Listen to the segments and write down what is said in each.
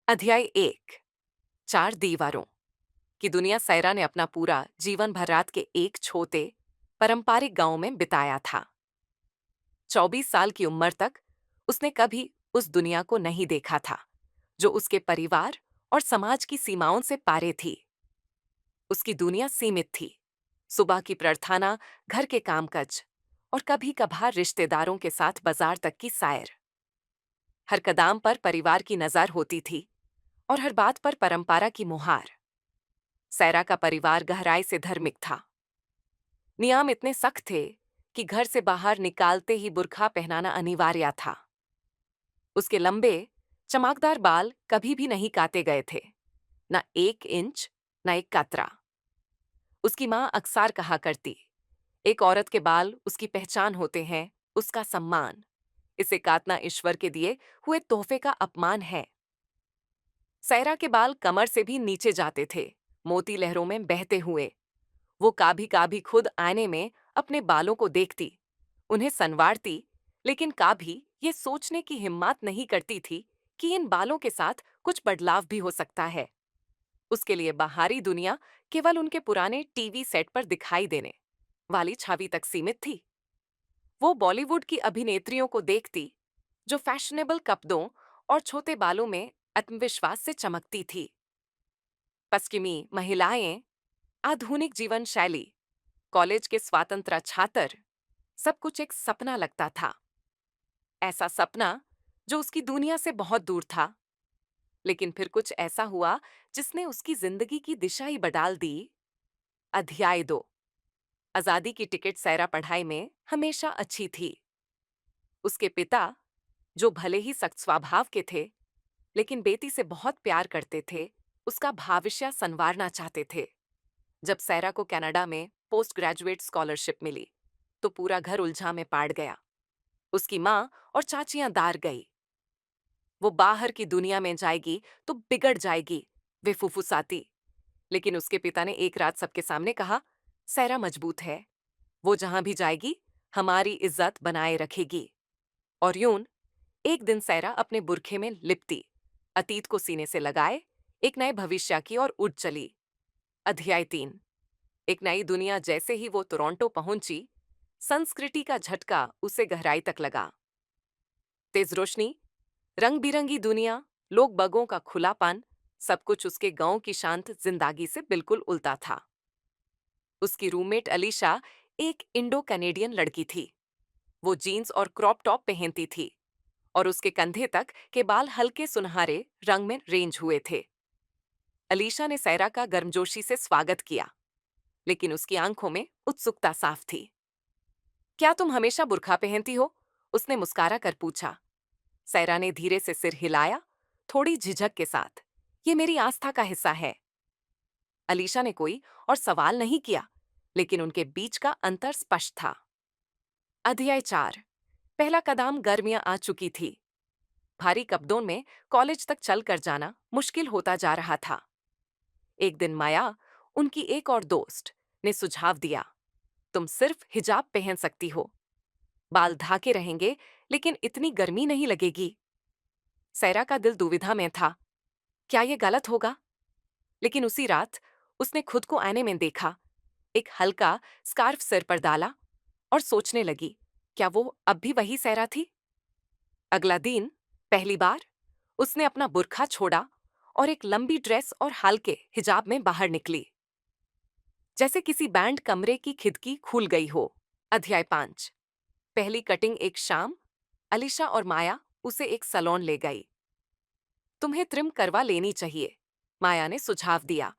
अध्याय 1। चार दीवारों की दुनिया। सैरा ने अपना पूरा जीवन भर रात के एक छोटे पारंपरिक गांव में बिताया था। 24 साल की उम्र तक उसने कभी उस दुनिया को नहीं देखा था जो उसके परिवार और समाज की सीमाओं से पारे थी। उसकी दुनिया सीमित थी। सुबह की प्रार्थना, घर के कामकाज और कभी कभार रिश्तेदारों के साथ बाजार तक की सैर। हर कदम पर परिवार की नजर होती थी और हर बात पर परंपरा की मुहार। सैरा का परिवार गहराई से धार्मिक था। नियम इतने सख्त थे कि घर से बाहर निकालते ही बुर्का पहनाना अनिवार्य था। उसके लंबे चमकदार बाल कभी भी नहीं काटे गए थे, न 1 इंच, न एक कतरा। उसकी माँ अक्सर कहा करती, एक औरत के बाल उसकी पहचान होते हैं, उसका सम्मान। इसे काटना ईश्वर के दिए हुए तोहफे का अपमान है। सैरा के बाल कमर से भी नीचे जाते थे, मोती लहरों में बहते हुए। वो कभी कभी खुद आईने में अपने बालों को देखती, उन्हें संवारती, लेकिन कभी ये सोचने की हिम्मत नहीं करती थी कि इन बालों के साथ कुछ बदलाव भी हो सकता है। उसके लिए बाहरी दुनिया केवल उनके पुराने टीवी सेट पर दिखाई देने वाली छवि तक सीमित थी। वो बॉलीवुड की अभिनेत्रियों को देखती जो फैशनेबल कपड़ों और छोटे बालों में आत्मविश्वास से चमकती थी। पश्चिमी महिलाएं, आधुनिक जीवन शैली, कॉलेज के स्वतंत्र छात्र, सब कुछ एक सपना लगता था। ऐसा सपना जो उसकी दुनिया से बहुत दूर था। लेकिन फिर कुछ ऐसा हुआ जिसने उसकी जिंदगी की दिशा ही बदल दी। अध्याय 2। आजादी की टिकट। सैरा पढ़ाई में हमेशा अच्छी थी। उसके पिता, जो भले ही सख्त स्वभाव के थे लेकिन बेटी से बहुत प्यार करते थे, उसका भविष्य संवारना चाहते थे। जब सैरा को कनाडा में पोस्ट ग्रेजुएट स्कॉलरशिप मिली तो पूरा घर उलझा में पड़ गया। उसकी माँ और चाचियां दार गई। वो बाहर की दुनिया में जाएगी तो बिगड़ जाएगी, वे फुफुसाती। लेकिन उसके पिता ने एक रात सबके सामने कहा, सैरा मजबूत है, वो जहां भी जाएगी हमारी इज्जत बनाए रखेगी। और यूं एक दिन सैरा अपने बुरखे में लिपटी, अतीत को सीने से लगाए, एक नए भविष्य की ओर उड़ चली। अध्याय 3। एक नई दुनिया। जैसे ही वो टोरंटो पहुंची, संस्कृति का झटका उसे गहराई तक लगा। तेज रोशनी, रंग बिरंगी दुनिया, लोग बगों का खुलापन, सब कुछ उसके गांव की शांत जिंदगी से बिल्कुल उल्टा था। उसकी रूममेट अलीशा एक इंडो कैनेडियन लड़की थी। वो जीन्स और क्रॉप टॉप पहनती थी और उसके कंधे तक के बाल हल्के सुनहरे रंग में रेंज हुए थे। अलीशा ने सैरा का गर्मजोशी से स्वागत किया, लेकिन उसकी आंखों में उत्सुकता साफ थी। क्या तुम हमेशा बुर्का पहनती हो? उसने मुस्कुरा कर पूछा। सैरा ने धीरे से सिर हिलाया, थोड़ी झिझक के साथ। ये मेरी आस्था का हिस्सा है। अलीशा ने कोई और सवाल नहीं किया, लेकिन उनके बीच का अंतर स्पष्ट था। अध्याय 4। पहला कदम। गर्मियां आ चुकी थी। भारी कपड़ों में कॉलेज तक चलकर जाना मुश्किल होता जा रहा था। एक दिन माया, उनकी एक और दोस्त, ने सुझाव दिया, तुम सिर्फ हिजाब पहन सकती हो, बाल ढाके रहेंगे, लेकिन इतनी गर्मी नहीं लगेगी। सैरा का दिल दुविधा में था, क्या ये गलत होगा? लेकिन उसी रात उसने खुद को आईने में देखा, एक हल्का स्कार्फ सिर पर डाला और सोचने लगी, क्या वो अब भी वही सैरा थी? अगला दिन पहली बार उसने अपना बुर्खा छोड़ा और एक लंबी ड्रेस और हल्के हिजाब में बाहर निकली, जैसे किसी बैंड कमरे की खिड़की खुल गई हो। अध्याय 5। पहली कटिंग। एक शाम अलीशा और माया उसे एक सैलून ले गई। तुम्हें ट्रिम करवा लेनी चाहिए, माया ने सुझाव दिया।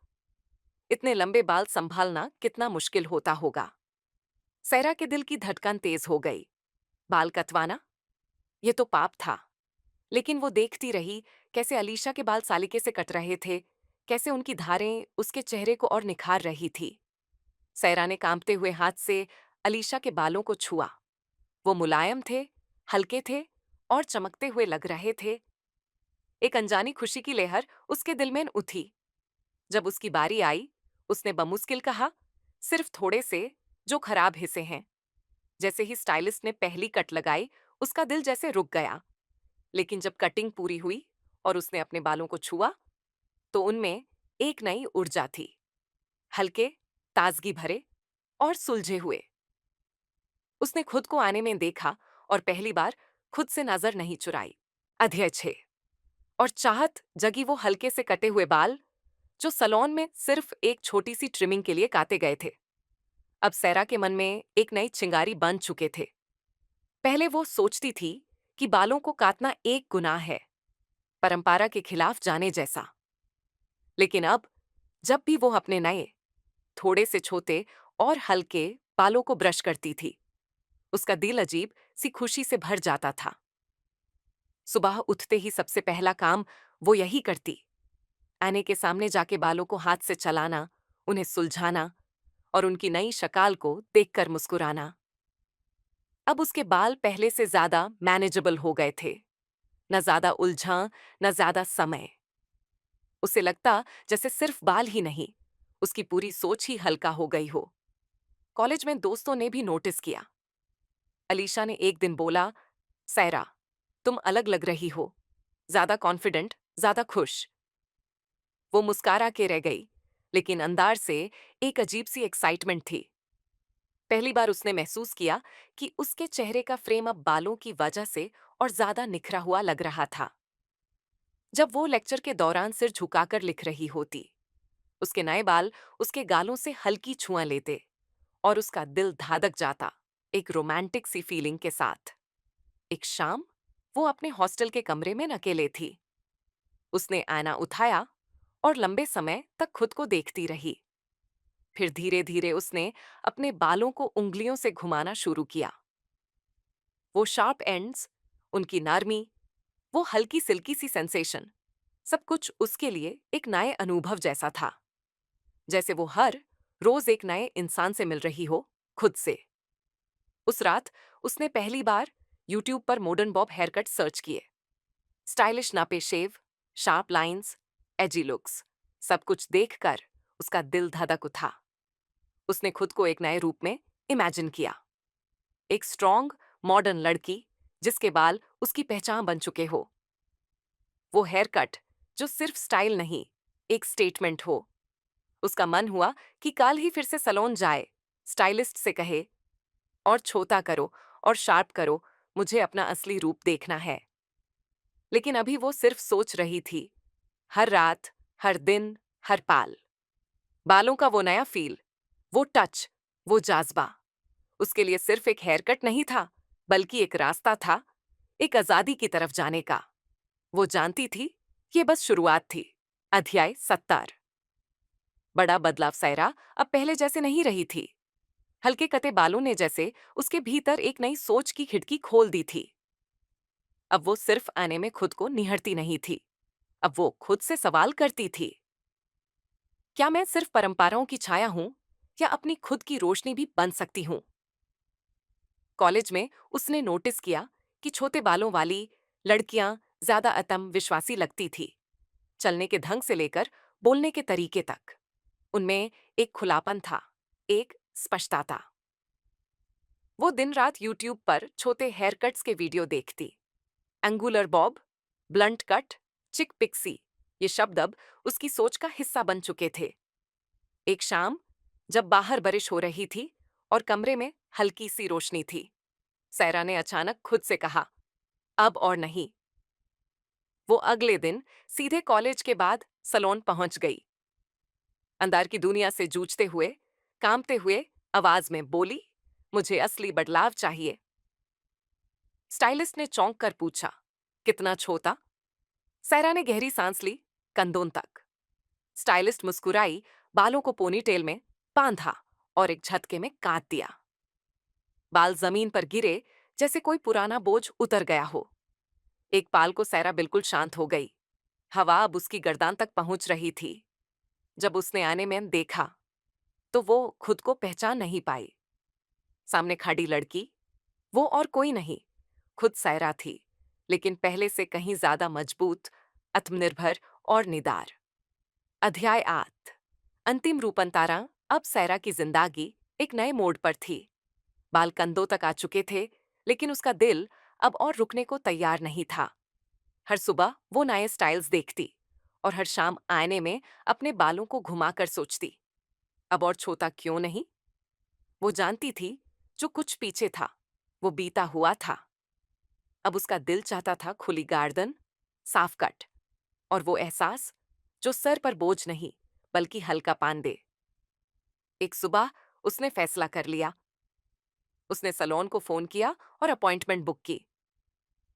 इतने लंबे बाल संभालना कितना मुश्किल होता होगा। सैरा के दिल की धड़कन तेज हो गई। बाल कटवाना, ये तो पाप था। लेकिन वो देखती रही कैसे अलीशा के बाल सालिके से कट रहे थे, कैसे उनकी धारें उसके चेहरे को और निखार रही थी। सैरा ने कांपते हुए हाथ से अलीशा के बालों को छुआ। वो मुलायम थे, हल्के थे और चमकते हुए लग रहे थे। एक अनजानी खुशी की लहर उसके दिल में उठी। जब उसकी बारी आई, उसने बमुश्किल कहा, सिर्फ थोड़े से, जो खराब हिस्से हैं। जैसे ही स्टाइलिस्ट ने पहली कट लगाई, उसका दिल जैसे रुक गया। लेकिन जब कटिंग पूरी हुई और उसने अपने बालों को छुआ तो उनमें एक नई ऊर्जा थी, हल्के, ताजगी भरे और सुलझे हुए। उसने खुद को आने में देखा और पहली बार खुद से नजर नहीं चुराई। अध्यय 6। और चाहत जगी वो हल्के से कटे हुए बाल जो सलोन में सिर्फ एक छोटी सी ट्रिमिंग के लिए काटे गए थे। अब सैरा के मन में एक नई चिंगारी बन चुके थे। पहले वो सोचती थी कि बालों को काटना एक गुनाह है, परंपरा के खिलाफ जाने जैसा। लेकिन अब जब भी वो अपने नए, थोड़े से छोटे और हल्के बालों को ब्रश करती थी, उसका दिल अजीब सी खुशी से भर जाता था। सुबह उठते ही सबसे पहला काम वो यही करती, आईने के सामने जाके बालों को हाथ से चलाना, उन्हें सुलझाना और उनकी नई शक्ल को देखकर मुस्कुराना। अब उसके बाल पहले से ज्यादा मैनेजेबल हो गए थे, न ज्यादा उलझा, न ज्यादा समय। उसे लगता जैसे सिर्फ बाल ही नहीं, उसकी पूरी सोच ही हल्का हो गई हो। कॉलेज में दोस्तों ने भी नोटिस किया। अलीशा ने एक दिन बोला, सैरा, तुम अलग लग रही हो, ज्यादा कॉन्फिडेंट, ज्यादा खुश। वो मुस्कारा के रह गई, लेकिन अंदर से एक अजीब सी एक्साइटमेंट थी। पहली बार उसने महसूस किया कि उसके चेहरे का फ्रेम अब बालों की वजह से और ज्यादा निखरा हुआ लग रहा था। जब वो लेक्चर के दौरान सिर झुकाकर लिख रही होती, उसके नए बाल उसके गालों से हल्की छुआ लेते और उसका दिल धाधक जाता, एक रोमांटिक सी फीलिंग के साथ। एक शाम वो अपने हॉस्टल के कमरे में अकेले थी। उसने आईना उठाया और लंबे समय तक खुद को देखती रही। फिर धीरे धीरे उसने अपने बालों को उंगलियों से घुमाना शुरू किया। वो शार्प एंड्स, उनकी नरमी, वो हल्की सिल्की सी सेंसेशन, सब कुछ उसके लिए एक नए अनुभव जैसा था। जैसे वो हर रोज एक नए इंसान से मिल रही हो, खुद से। उस रात उसने पहली बार यूट्यूब पर modern bob hair cut search किए। Stylish nape shave, sharp lines, edgy looks, सब कुछ देखकर उसका दिल धड़क उठा। उसने खुद को एक नए रूप में इमेजिन किया, एक स्ट्रॉन्ग, मॉडर्न लड़की जिसके बाल उसकी पहचान बन चुके हो। वो हेयर कट जो सिर्फ स्टाइल नहीं, एक स्टेटमेंट हो। उसका मन हुआ कि कल ही फिर से सैलून जाए, स्टाइलिस्ट से कहे, और छोटा करो और शार्प करो, मुझे अपना असली रूप देखना है। लेकिन अभी वो सिर्फ सोच रही थी, हर रात, हर दिन, हर पाल। बालों का वो नया फील, वो टच, वो जाज्बा, उसके लिए सिर्फ एक हेयर कट नहीं था, बल्कि एक रास्ता था, एक आजादी की तरफ जाने का। वो जानती थी, ये बस शुरुआत थी। अध्याय 70। बड़ा बदलाव सैरा अब पहले जैसे नहीं रही थी। हल्के कटे बालों ने जैसे उसके भीतर एक नई सोच की खिड़की खोल दी थी। अब वो सिर्फ आने में खुद को निहरती नहीं थी, अब वो खुद से सवाल करती थी, क्या मैं सिर्फ परंपराओं की छाया हूं या अपनी खुद की रोशनी भी बन सकती हूं? कॉलेज में उसने नोटिस किया कि छोटे बालों वाली लड़कियां ज्यादा आत्मविश्वासी लगती थी, चलने के ढंग से लेकर बोलने के तरीके तक। उनमें एक खुलापन था, एक स्पष्टता था। वो दिन रात यूट्यूब पर छोटे हेयर कट्स के वीडियो देखती। एंगुलर बॉब, ब्लंट कट, चिक पिक्सी, ये शब्द अब उसकी सोच का हिस्सा बन चुके थे। एक शाम जब बाहर बारिश हो रही थी और कमरे में हल्की सी रोशनी थी, सैरा ने अचानक खुद से कहा, अब और नहीं। वो अगले दिन सीधे कॉलेज के बाद सलोन पहुंच गई। अंदर की दुनिया से जूझते हुए, कांपते हुए आवाज में बोली, मुझे असली बदलाव चाहिए। स्टाइलिस्ट ने चौंक कर पूछा, कितना छोटा? सैरा ने गहरी सांस ली, कंधों तक। स्टाइलिस्ट मुस्कुराई, बालों को पोनीटेल में बांधा और एक झटके में काट दिया। बाल जमीन पर गिरे जैसे कोई पुराना बोझ उतर गया हो। एक पाल को सैरा बिल्कुल शांत हो गई। हवा अब उसकी गर्दन तक पहुंच रही थी। जब उसने आने में देखा तो वो खुद को पहचान नहीं पाई। सामने खड़ी लड़की, वो और कोई नहीं, खुद सैरा थी, लेकिन पहले से कहीं ज्यादा मजबूत, आत्मनिर्भर और निदार। अध्याय 8। अंतिम रूपांतरण। अब सैरा की जिंदगी एक नए मोड़ पर थी। बाल कंधों तक आ चुके थे, लेकिन उसका दिल अब और रुकने को तैयार नहीं था। हर सुबह वो नए स्टाइल्स देखती और हर शाम आईने में अपने बालों को घुमाकर सोचती, अब और छोटा क्यों नहीं। वो जानती थी जो कुछ पीछे था वो बीता हुआ था। अब उसका दिल चाहता था खुली गार्डन, साफ कट और वो एहसास जो सर पर बोझ नहीं बल्कि हल्का पान दे। एक सुबह उसने फैसला कर लिया। उसने सैलून को फोन किया और अपॉइंटमेंट बुक की।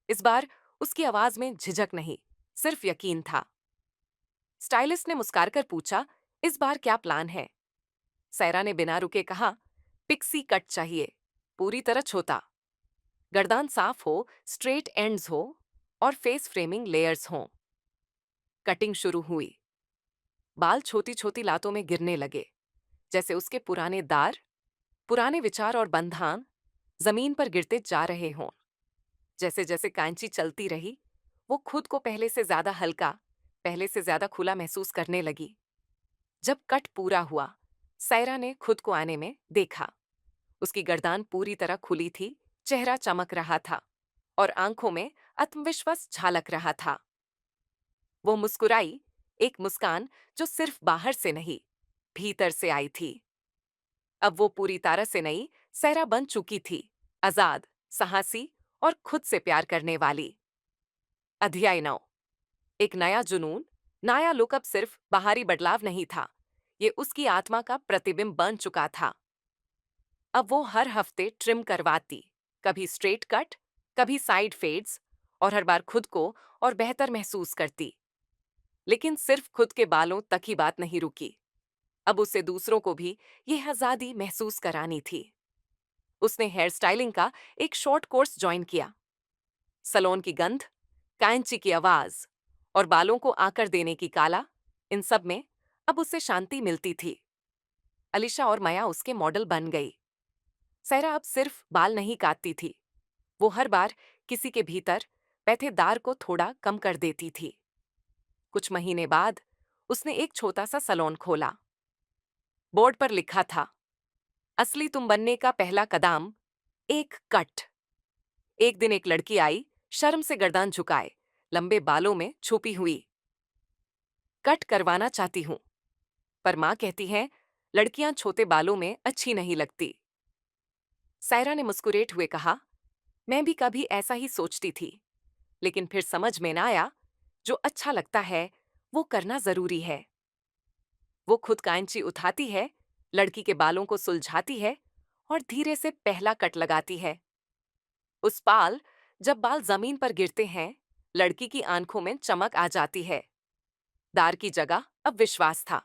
इस बार उसकी आवाज में झिझक नहीं, सिर्फ यकीन था। स्टाइलिस्ट ने मुस्कुराकर पूछा, इस बार क्या प्लान है? सायरा ने बिना रुके कहा, पिक्सी कट चाहिए, पूरी तरह छोटा, गर्दन साफ हो, स्ट्रेट एंड्स हो और फेस फ्रेमिंग लेयर्स हों। कटिंग शुरू हुई। बाल छोटी छोटी लातों में गिरने लगे, जैसे उसके पुराने दार, पुराने विचार और बंधन जमीन पर गिरते जा रहे हों। जैसे जैसे कांची चलती रही, वो खुद को पहले से ज्यादा हल्का, पहले से ज्यादा खुला महसूस करने लगी। जब कट पूरा हुआ, सायरा ने खुद को आने में देखा। उसकी गर्दन पूरी तरह खुली थी, चेहरा चमक रहा था और आंखों में आत्मविश्वास झलक रहा था। वो मुस्कुराई, एक मुस्कान जो सिर्फ बाहर से नहीं, भीतर से आई थी। अब वो पूरी तरह से नई सायरा बन चुकी थी, आजाद, साहसी और खुद से प्यार करने वाली। अध्याय 9। एक नया जुनून, नया लुक अब सिर्फ बाहरी बदलाव नहीं था, ये उसकी आत्मा का प्रतिबिंब बन चुका था। अब वो हर हफ्ते ट्रिम करवाती, कभी स्ट्रेट कट, कभी साइड फेड्स, और हर बार खुद को और बेहतर महसूस करती। लेकिन सिर्फ खुद के बालों तक ही बात नहीं रुकी। अब उसे दूसरों को भी यह आजादी महसूस करानी थी। उसने हेयर स्टाइलिंग का एक शॉर्ट कोर्स ज्वाइन किया। सलोन की गंध, कैंची की आवाज और बालों को आकर देने की कला, इन सब में अब उसे शांति मिलती थी। अलीशा और माया उसके मॉडल बन गई। सायरा अब सिर्फ बाल नहीं काटती थी, वो हर बार किसी के भीतर बैठे दार को थोड़ा कम कर देती थी। कुछ महीने बाद उसने एक छोटा सा सलोन खोला। बोर्ड पर लिखा था, असली तुम बनने का पहला कदम, एक कट। एक दिन एक लड़की आई, शर्म से गर्दन झुकाए, लंबे बालों में छुपी हुई। कट करवाना चाहती हूं, पर मां कहती है लड़कियां छोटे बालों में अच्छी नहीं लगती। सायरा ने मुस्कुराते हुए कहा, मैं भी कभी ऐसा ही सोचती थी, लेकिन फिर समझ में ना आया, जो अच्छा लगता है वो करना जरूरी है। वो खुद कैंची उठाती है, लड़की के बालों को सुलझाती है और धीरे से पहला कट लगाती है। उस पाल जब बाल जमीन पर गिरते हैं, लड़की की आंखों में चमक आ जाती है। दार की जगह अब विश्वास था।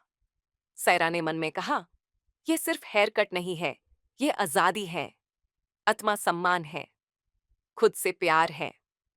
सायरा ने मन में कहा, यह सिर्फ हेयर कट नहीं है, यह आजादी है, आत्मा सम्मान है, खुद से प्यार है।